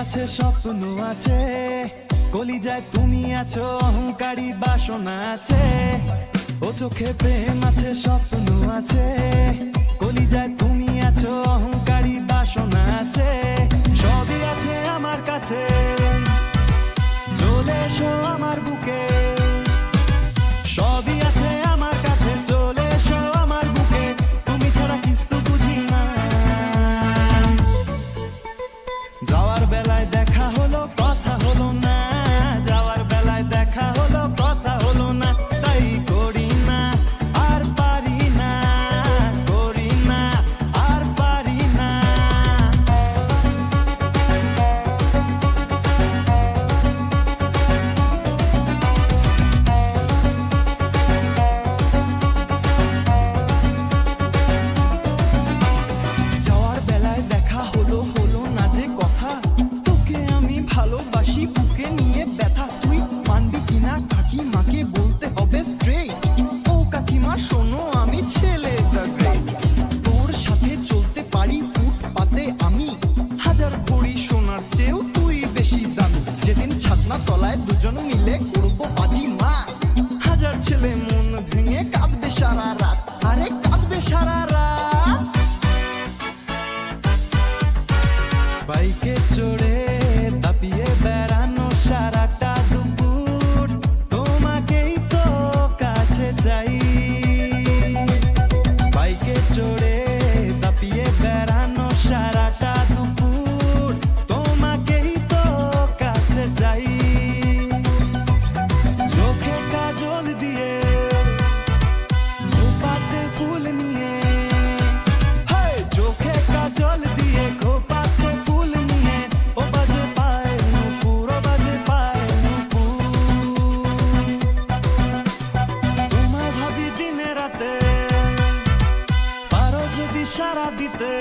আছে স্বপ্ন আছে, কলিজায় তুমি আছো, অহংকারী বাসনা আছে। ও চোখে প্রেম আছে স্বপ্ন আছে, কলিজায় তুমি আছো, অহংকারী বাসনা আছে। সবই আছে আমার কাছে, চলে এসো আমার বুকে। সবই আছে আমার কাছে, চলে এসো আমার বুকে। তুমি ছাড়া কিছু বুঝি না। যাওয়ার বেলায় দেখা হলো, কথা হলো না। যাওয়ার বেলায় দেখা হলো, কথা হলো না। তাই করি না, আর পারি না, করি না, আর পারি না। যাওয়ার বেলায় দেখা হলো, হলো না যে কথা। তোকে আমি ভালোবাসি, বুকে নিয়ে ব্যথা। তুই মানবি কিনা কাকিমাকে বলতে হবে স্ট্রেট। ও কাকিমা শোনো, আমি ছেলেটা গ্রেট। তোর সাথে চলতে পারি ফুটপাতে আমি, হাজার ভরি সোনার চেয়েও তুই বেশি দামি। যেদিন ছাদনা তলায় দুজন মিলে করবো বাজি মা, হাজার ছেলে মন ভেঙে কাঁদবে সারা রাত। আরে কাঁদবে সারা রাত। বাইকে চড়ে তাপিয়ে বেড়ানো সারাটা দুপুর, তোমাকেই তো কাছে চাই। বাইকে চড়ে তাপিয়ে বেড়ানো সারাটা দুপুর, তোমাকেই তো কাছে চাই। চোখে কাজল দিয়ে, খোপাতে ফুল নিয়ে। হায়, চোখে কাজল দিয়ে, খোপাতে ফুল নিয়ে। ও বাজে পায়ের নুপুর, ও বাজে পায়ের নুপুর। তোমায় ভাবি দিনে রাতে, পারো যদি সারা দিতে।